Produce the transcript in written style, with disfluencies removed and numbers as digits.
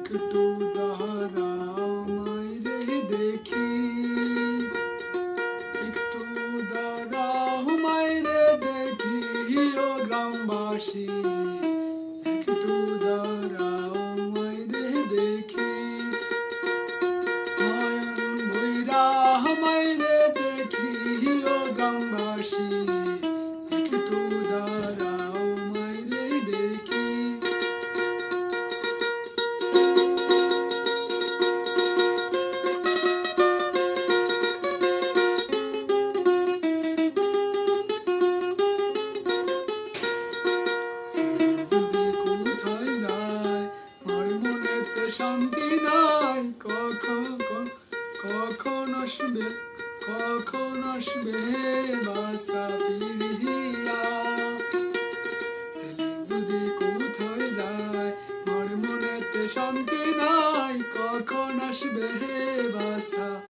একটু দাঁড়াও মাইরে দেখি, একটু দাঁড়াও মাইরে দেখি ও গ্রামবাসী, একটু দাঁড়াও মাইরে দেখি, নয়ন ভইরা মাইরে দেখি ও গ্রামবাসী, একটু দাঁড়াও মাইরে দেখি। শান্তি নাই, কখন আসবে, কখন আসবে বাসা ফিরিয়া। ছেলে যদি কোথায় যায়, মার মনেতে শান্তি নাই, কখন আসবে বাসা।